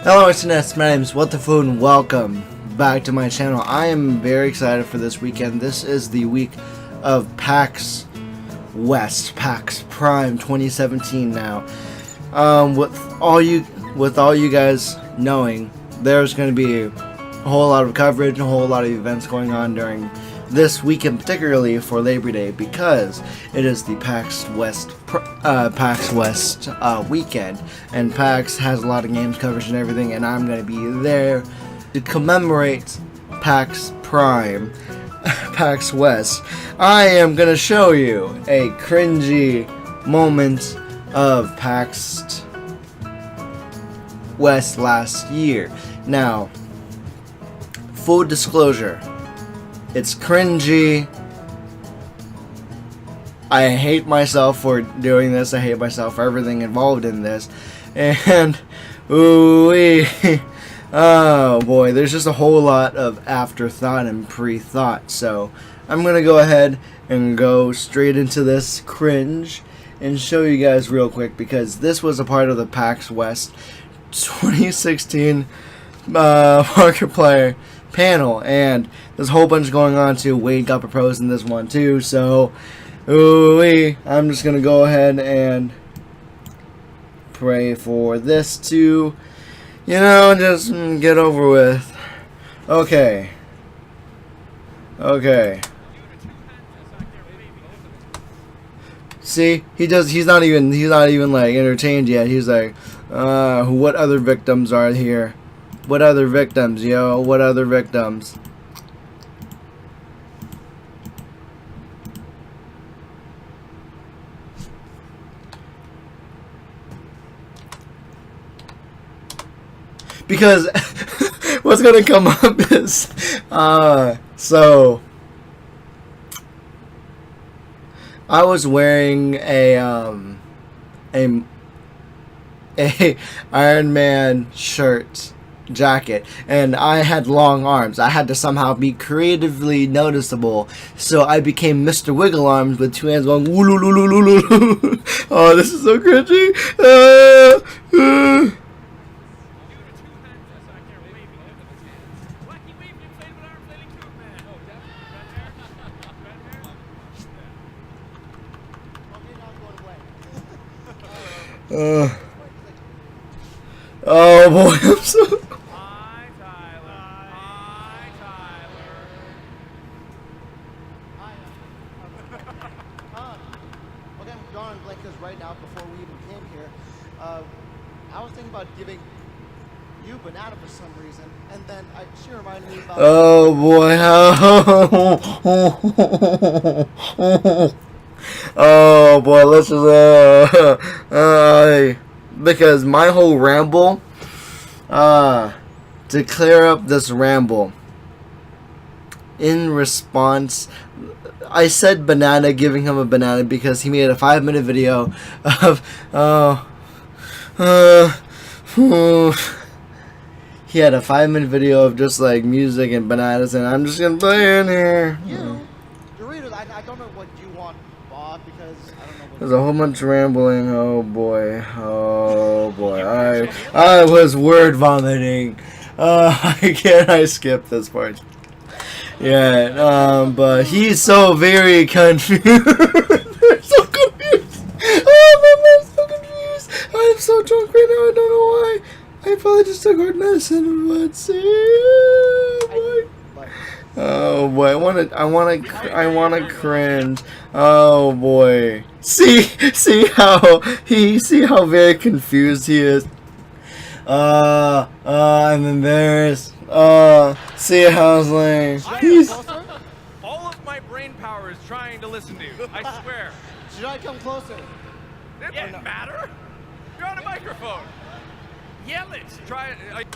Hello Internet, my name is What the Food and welcome back to my channel. I am very excited for this weekend. This is the week of PAX West, PAX Prime 2017 now. With all you guys knowing, there's going to be a whole lot of coverage, a whole lot of events going on during this weekend, particularly for Labor Day, because it is the PAX West weekend, and PAX has a lot of games coverage and everything, and I'm going to be there to commemorate PAX Prime, PAX West. I am going to show you a cringy moment of PAX West last year. Now, full disclosure, it's cringy. I hate myself for doing this. I hate myself for everything involved in this. And, ooh-wee. Oh boy, there's just a whole lot of afterthought and pre-thought. So, I'm going to go ahead and go straight into this cringe and show you guys real quick, because this was a part of the PAX West 2016 Markiplier panel, and there's a whole bunch going on too. Wade got proposed in this one too, so ooh-wee, I'm just gonna go ahead and pray for this to, just get over with. Okay. See, he's not even like entertained yet. He's like, what other victims are here? What other victims, yo? What other victims? Because what's gonna come up is, so I was wearing a Iron Man shirt, jacket, and I had long arms. I had to somehow be creatively noticeable, so I became Mr. Wiggle Arms with two hands going woo-loo-loo-loo-loo-loo. Oh, this is so cringy. Oh boy, I'm so. Hi, Tyler. Hi, Tyler. Okay, I'm drawing blank because right now, before we even came here, I was thinking about giving you banana for some reason, and then she reminded me about. Oh boy, oh boy, let's just because my whole ramble, to clear up this ramble, in response, I said banana, giving him a banana, because he made a 5-minute video of, he had a 5-minute video of just like music and bananas, and I'm just gonna play in here. Doritos, I don't know what you want, Bob, because I don't know what. There's a whole bunch of rambling. Oh boy. I was word vomiting. I skipped this part. Yeah, but he's so very confused. I'm so confused. Oh, I'm so confused. I'm so drunk right now. I don't know why. I probably just took hard medicine. Let's see. Oh boy, I wanna cringe. Oh boy. See how very confused he is. I'm embarrassed. See how it's like. He's. All of my brain power is trying to listen to you. I swear. Should I come closer? It doesn't matter. You're on a microphone. Yell it. Try it.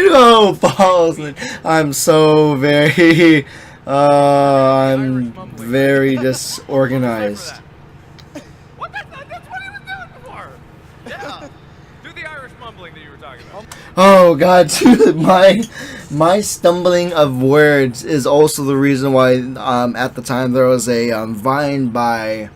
Oh, balls. I'm so very, I'm very disorganized. What? That's what he was doing before. Yeah. Do the Irish mumbling that you were talking about. Oh god, dude, my stumbling of words is also the reason why at the time there was a Vine by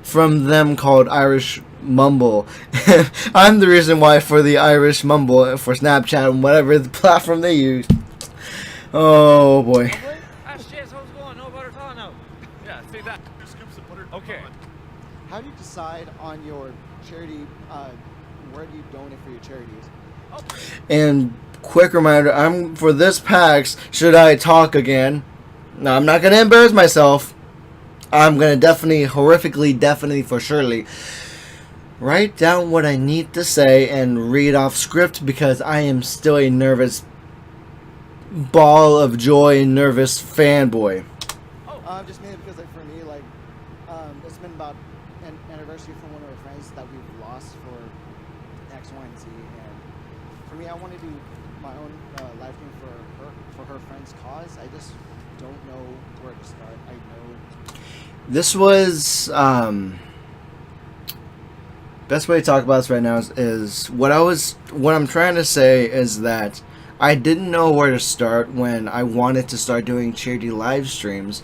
from them called Irish Mumble. I'm the reason why for the Irish Mumble for Snapchat and whatever the platform they use. Oh boy. Mumbling? Ah, shit, how's it going? No butter at all now. Yeah, see that. Scoops of butter. Okay. How do you decide on your charity, where do you donate for your charities? And quick reminder, I'm for this PAX, should I talk again? No, I'm not gonna embarrass myself. I'm gonna definitely for surely write down what I need to say and read off script because I am still a nervous ball of joy, nervous fanboy. Just mainly because, like, for me, like, it's been about an anniversary from one of our friends that we've lost for X, Y, and Z, and for me, I want to do my own live stream for her friend's cause. I just don't know where to start. I know. This was best way to talk about this right now is what I'm trying to say is that I didn't know where to start when I wanted to start doing charity live streams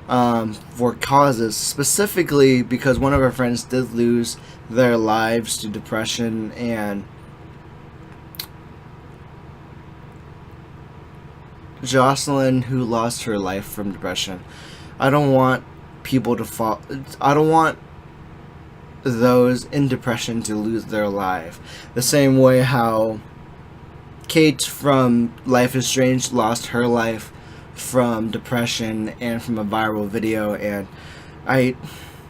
for causes, specifically because one of our friends did lose their lives to depression, and Jocelyn, who lost her life from depression. I don't want people to fall. I don't want those in depression to lose their life. The same way how Kate from Life is Strange lost her life from depression and from a viral video, and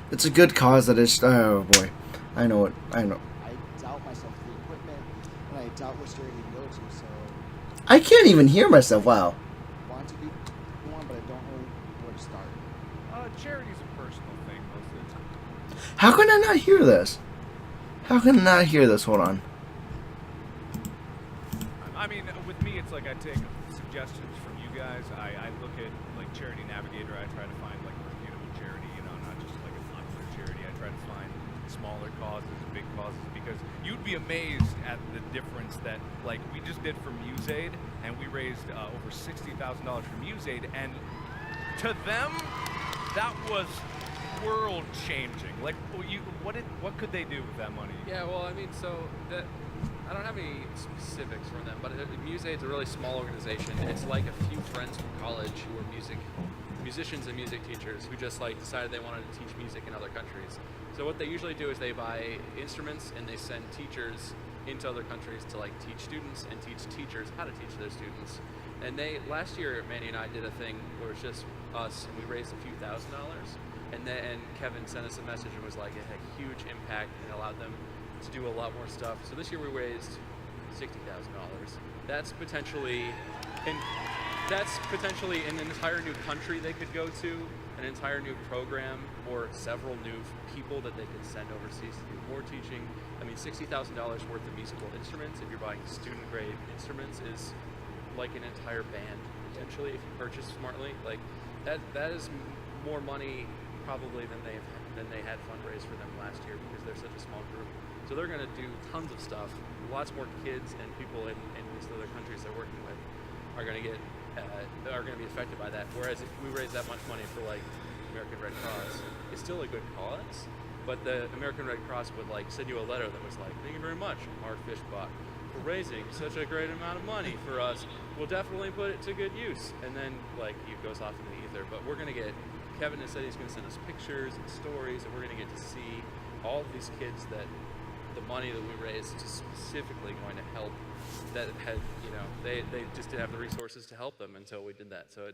it's a good cause that is. Oh boy, I know. I doubt myself with the equipment, and I doubt which charity to go to. So I can't even hear myself. Wow. I want to do one, but I don't know where to start. Charity's a personal thing most of the time. How can I not hear this? How can I not hear this? Hold on. I mean, with me, it's like I take suggestions from you guys. I look at like Charity Navigator. I try to find like a reputable charity, you know, not just like a popular charity. I try to find smaller causes, big causes, because you'd be amazed at the difference that like we just did for MuseAid, and we raised over $60,000 for MuseAid, and to them, that was world changing. Like, what could they do with that money? Yeah, well, I mean, so that I don't have any specifics from them, but MuseAid's a really small organization. It's like a few friends from college who are musicians and music teachers who just like decided they wanted to teach music in other countries. So what they usually do is they buy instruments and they send teachers into other countries to like teach students and teach teachers how to teach their students. And last year, Manny and I did a thing where it's just us, and we raised a few $1,000s. And Kevin sent us a message and was like, it had a huge impact and it allowed them to do a lot more stuff. So this year we raised $60,000. That's potentially an entire new country they could go to, an entire new program, or several new people that they could send overseas to do more teaching. I mean, $60,000 worth of musical instruments, if you're buying student-grade instruments, is like an entire band potentially if you purchase smartly. Like that is more money probably than they had fundraised for them last year because they're such a small group. So they're going to do tons of stuff. Lots more kids and people in these other countries they're working with are going to be affected by that. Whereas if we raise that much money for like American Red Cross, it's still a good cause. But the American Red Cross would like send you a letter that was like, "Thank you very much, Mark Fishbach, for raising such a great amount of money for us. We'll definitely put it to good use." And then like it goes off into the ether. But we're going to get. Kevin has said he's going to send us pictures and stories, and we're going to get to see all of these kids that the money that we raised is specifically going to help. That had, you know, they just didn't have the resources to help them until we did that. So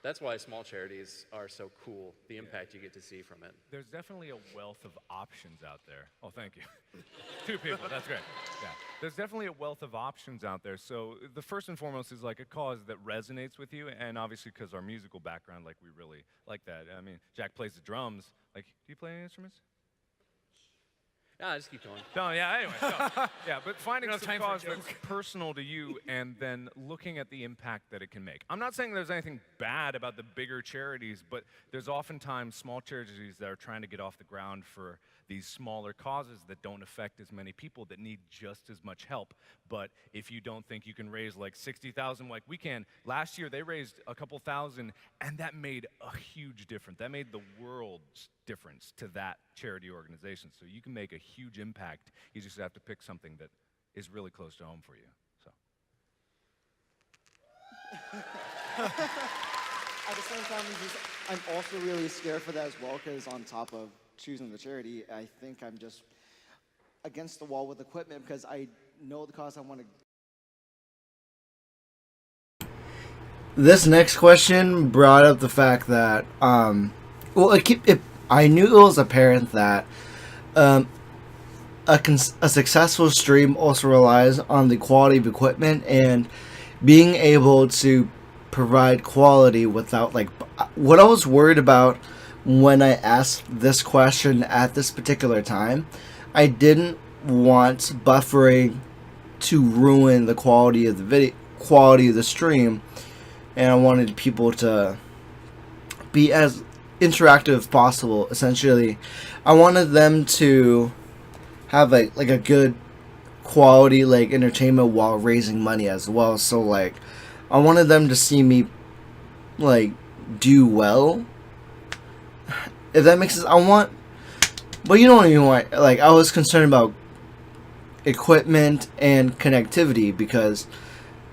that's why small charities are so cool. The impact you get to see from it. There's definitely a wealth of options out there. Oh, thank you. 2 people, that's great. Yeah. There's definitely a wealth of options out there. So the first and foremost is like a cause that resonates with you, and obviously because our musical background, like we really like that. I mean, Jack plays the drums. Like, do you play any instruments? Nah, just keep going. No, yeah, anyway. So, yeah, but finding don't some have time cause for a that's personal to you and then looking at the impact that it can make. I'm not saying there's anything bad about the bigger charities, but there's oftentimes small charities that are trying to get off the ground for these smaller causes that don't affect as many people that need just as much help. But if you don't think you can raise like 60,000 like we can, last year they raised a couple thousand, and that made a huge difference. That made the world's difference to that charity organization. So you can make a huge impact. You just have to pick something that is really close to home for you. So. At the same time, I'm also really scared for that as well, because on top of choosing the charity, I think I'm just against the wall with equipment, because I know the cause I want to. This next question brought up the fact that, I knew it was apparent that a successful stream also relies on the quality of equipment and being able to provide quality without, like, what I was worried about when I asked this question at this particular time. I didn't want buffering to ruin the quality of the video, quality of the stream, and I wanted people to be as interactive as possible. Essentially, I wanted them to have a good quality like entertainment while raising money as well. So like, I wanted them to see me like do well, if that makes sense. But you don't even want, like, I was concerned about equipment and connectivity, because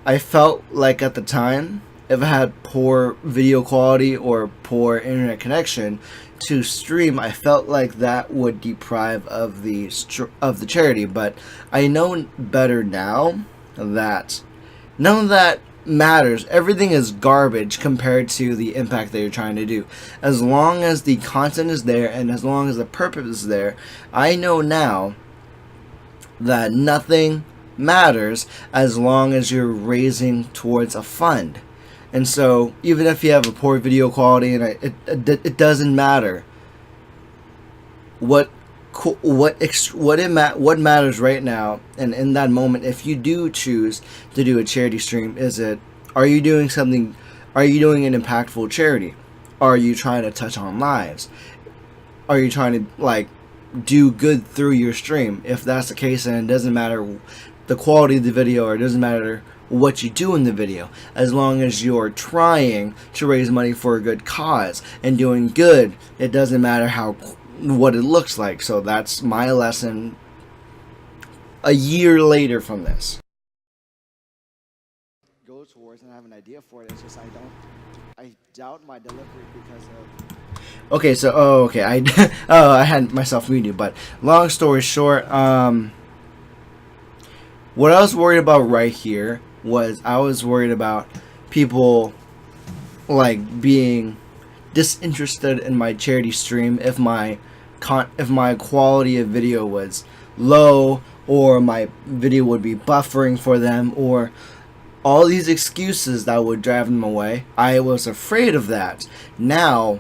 I felt like at the time, if I had poor video quality or poor internet connection to stream, I felt like that would deprive of the charity. But I know better now that none of that matters. Everything is garbage compared to the impact that you're trying to do. As long as the content is there and as long as the purpose is there, I know now that nothing matters as long as you're raising towards a fund. And so even if you have a poor video quality, and it doesn't matter. What matters right now, and in that moment, if you do choose to do a charity stream, are you doing something? Are you doing an impactful charity? Are you trying to touch on lives? Are you trying to like do good through your stream? If that's the case, then it doesn't matter the quality of the video, or it doesn't matter what you do in the video, as long as you're trying to raise money for a good cause and doing good. It doesn't matter what it looks like. So that's my lesson a year later from this. Go towards and have an idea for it. It's just I doubt my delivery because of. Okay, so I had myself muted, but long story short, what I was worried about right here was I was worried about people like being disinterested in my charity stream if my quality of video was low, or my video would be buffering for them, or all these excuses that would drive them away. I was afraid of that. Now,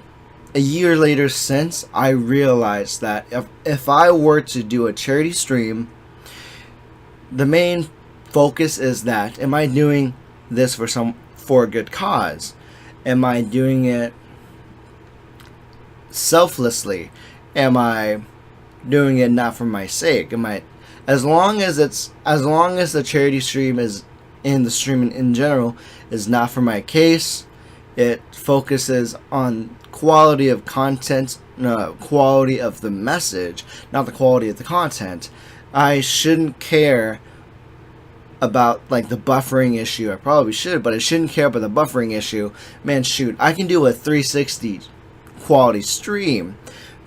a year later, since I realized that if I were to do a charity stream, the main focus is that, am I doing this for a good cause? Am I doing it selflessly? Am I doing it not for my sake? As long as the charity stream is, in the streaming in general, is not for my case, it focuses on quality of content, quality of the message, not the quality of the content. I shouldn't care about like the buffering issue. I probably should, but I shouldn't care about the buffering issue. Man, shoot, I can do a 360 quality stream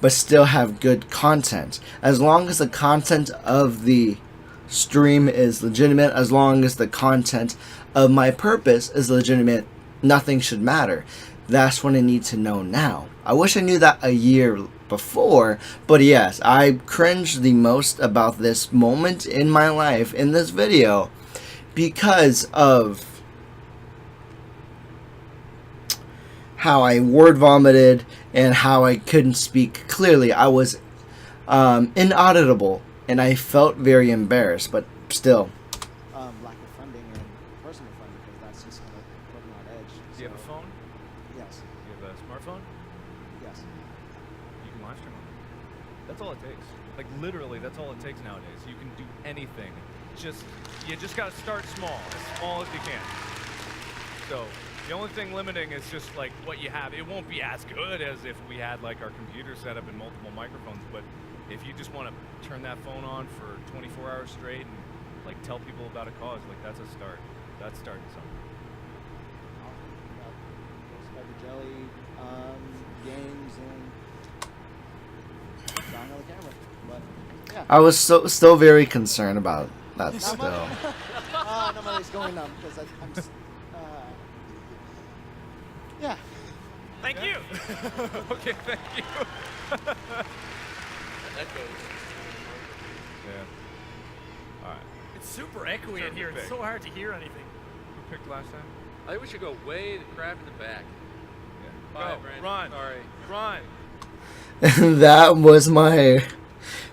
but still have good content. As long as the content of the stream is legitimate, as long as the content of my purpose is legitimate, nothing should matter. That's what I need to know now. I wish I knew that a year before, but yes, I cringed the most about this moment in my life in this video because of how I word vomited and how I couldn't speak clearly. I was inaudible, and I felt very embarrassed, but still. Lack of funding and personal funding, because that's just going to put me on edge. Do you have a phone? Yes. Do you have a smartphone? Yes. You can live stream on it. That's all it takes. Like literally, that's all it takes nowadays. You can do anything. You just gotta start small as you can. So The only thing limiting is just like what you have. It won't be as good as if we had like our computer set up and multiple microphones, but if you just want to turn that phone on for 24 hours straight and like tell people about a cause, like that's a start. That's starting something. Spread the jelly, games, and down on the camera. But yeah. I was still very concerned about that Not still. much. No, my leg's going numb because I'm just. Yeah. Thank you. Okay, thank you. That goes. Yeah. All right. It's super echoey in here. It's so hard to hear anything. Who picked last time? I think we should go way to crap in the back. Yeah. Bye, Go. Brandon. Run. Sorry. Run. That was my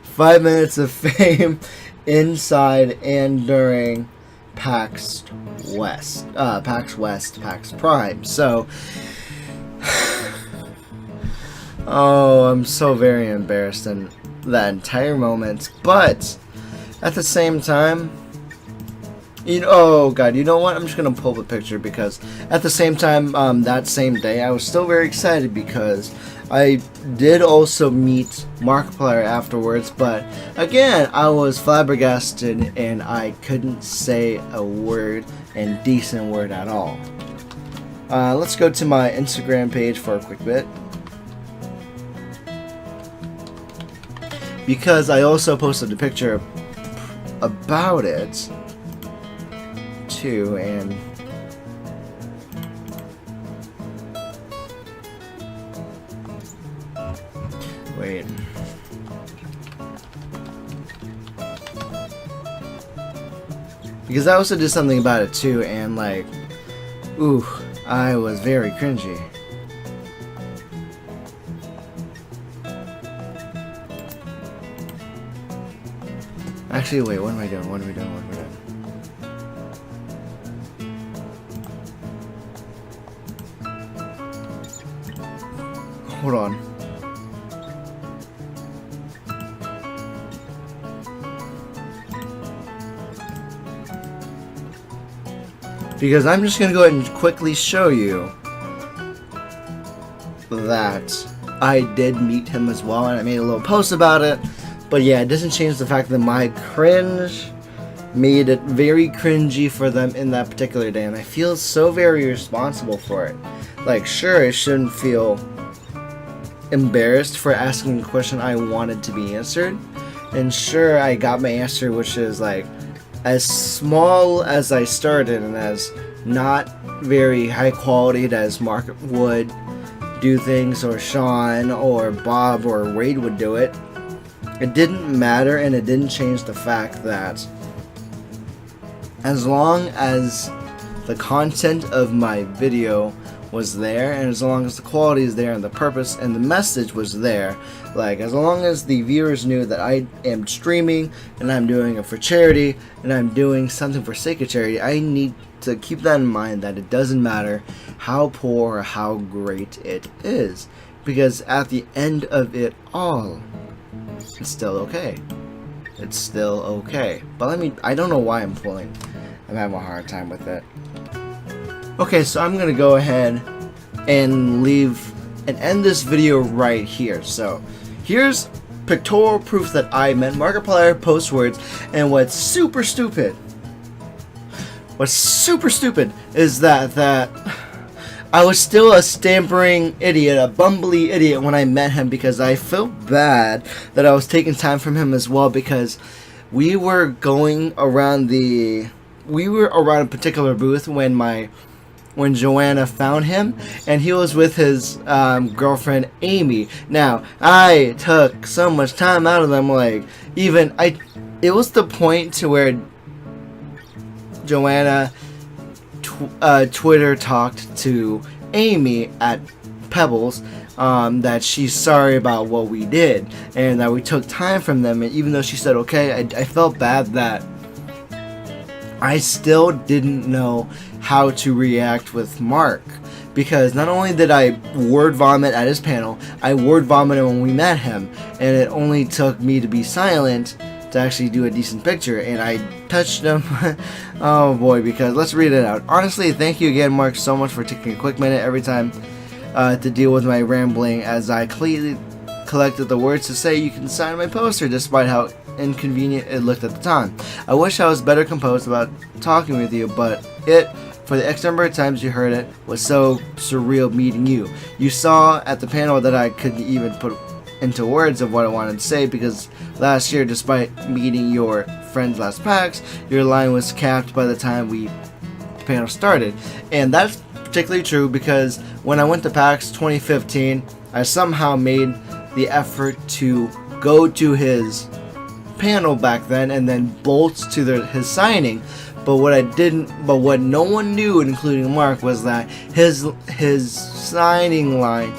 5 minutes of fame inside and during PAX West, PAX Prime. So, oh, I'm so very embarrassed in that entire moment. But at the same time, oh god, you know what? I'm just gonna pull the picture because at the same time, that same day, I was still very excited because I did also meet Markiplier afterwards, but again, I was flabbergasted and I couldn't say a word and decent word at all. Let's go to my Instagram page for a quick bit. Because I also posted a picture about it too, and wait. Because I also did something about it too, and like, ooh, I was very cringy. Actually, wait, what am I doing? What are we doing? What are we doing? Hold on. Because I'm just going to go ahead and quickly show you that I did meet him as well, and I made a little post about it. But yeah, it doesn't change the fact that my cringe made it very cringy for them in that particular day, and I feel so very responsible for it. Like, sure, I shouldn't feel embarrassed for asking a question I wanted to be answered, and sure, I got my answer, which is like as small as I started and as not very high quality as Mark would do things, or Sean or Bob or Wade would do it. It didn't matter, and it didn't change the fact that as long as the content of my video was there, and as long as the quality is there, and the purpose and the message was there, like as long as the viewers knew that I am streaming and I'm doing it for charity and I'm doing something for sake of charity, I need to keep that in mind, that it doesn't matter how poor or how great it is, because at the end of it all, it's still okay. It's still okay. But I don't know why I'm having a hard time with it. Okay, so I'm gonna go ahead and leave and end this video right here. So here's pictorial proof that I meant Markiplier post words, and what's super stupid is that I was still a stammering idiot, a bumbly idiot when I met him, because I felt bad that I was taking time from him as well, because we were going around a particular booth when Joanna found him, and he was with his girlfriend Amy. Now, I took so much time out of them, like, it was the point to where Joanna Twitter talked to Amy at Pebbles, that she's sorry about what we did, and that we took time from them, and even though she said okay, I felt bad that I still didn't know how to react with Mark, because not only did I word vomit at his panel, I word vomited when we met him, and it only took me to be silent to actually do a decent picture, and I touched them. Oh boy, because let's read it out. Honestly, thank you again, Mark, so much for taking a quick minute every time to deal with my rambling as I clearly collected the words to say you can sign my poster despite how inconvenient it looked at the time. I wish I was better composed about talking with you, but for the X number of times you heard it, was so surreal meeting you. You saw at the panel that I couldn't even put into words of what I wanted to say, because last year, despite meeting your friends last PAX, your line was capped by the time the panel started. And that's particularly true because when I went to PAX 2015, I somehow made the effort to go to his panel back then and then bolt to his signing. But what no one knew, including Mark, was that his signing line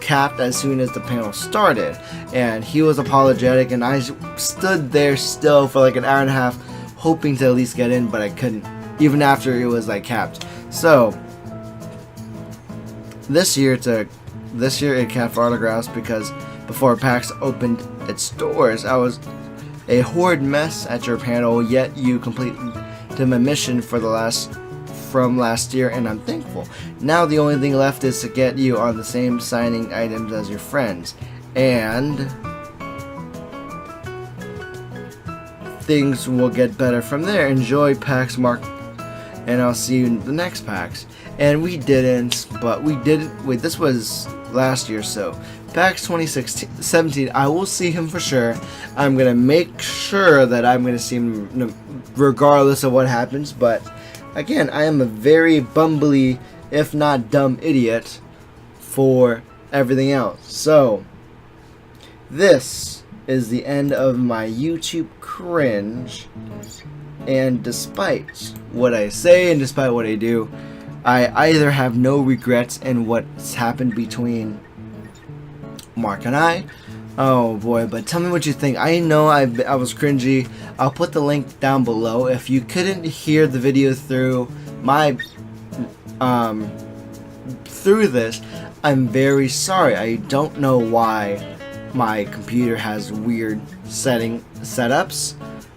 capped as soon as the panel started, and he was apologetic, and I stood there still for like an hour and a half hoping to at least get in, but I couldn't, even after it was like capped. So this year it capped for autographs because before PAX opened its doors, I was a horrid mess at your panel, yet you completed my mission from last year, and I'm thankful. Now the only thing left is to get you on the same signing items as your friends, and things will get better from there. Enjoy PAX, Mark, and I'll see you in the next PAX. And we didn't, wait, this was last year, so PAX 2017, I will see him for sure. I'm gonna make sure that I'm gonna see him regardless of what happens, but again, I am a very bumbly, if not dumb, idiot for everything else. So, this is the end of my YouTube cringe. And despite what I say and despite what I do, I either have no regrets in what's happened between Mark and I. Oh boy, but tell me what you think. I know I was cringy. I'll put the link down below. If you couldn't hear the video through my through this, I'm very sorry. I don't know why my computer has weird setups,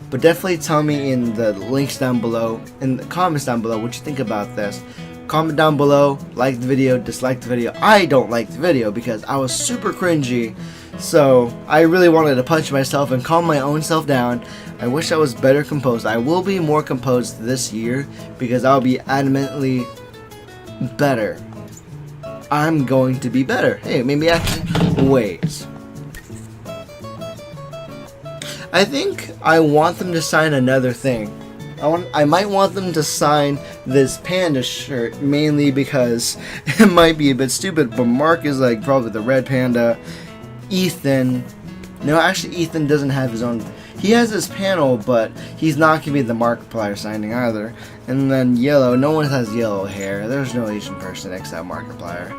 but definitely tell me in the links down below, in the comments down below, what you think about this. Comment down below, like the video, dislike the video. I don't like the video because I was super cringy, so I really wanted to punch myself and calm my own self down. I wish I was better composed. I will be more composed this year because I'll be adamantly better. I'm going to be better. Hey, maybe actually, wait. I think I want them to sign another thing. I might want them to sign this panda shirt, mainly because it might be a bit stupid, but Mark is like probably the red panda. Ethan, no, actually Ethan doesn't have his own. He has his panel, but he's not going to be the Markiplier signing either. And then yellow, no one has yellow hair. There's no Asian person except Markiplier.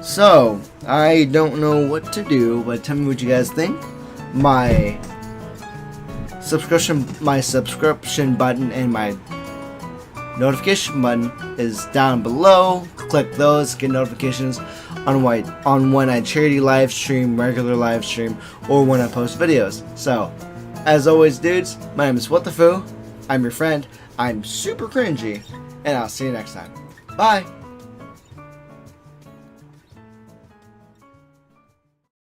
So, I don't know what to do, but tell me what you guys think. My subscription button and my notification button is down below. Click those, get notifications on when I charity live stream, regular live stream, or when I post videos. So, as always, dudes, my name is What the Foo. I'm your friend. I'm super cringy, and I'll see you next time. Bye.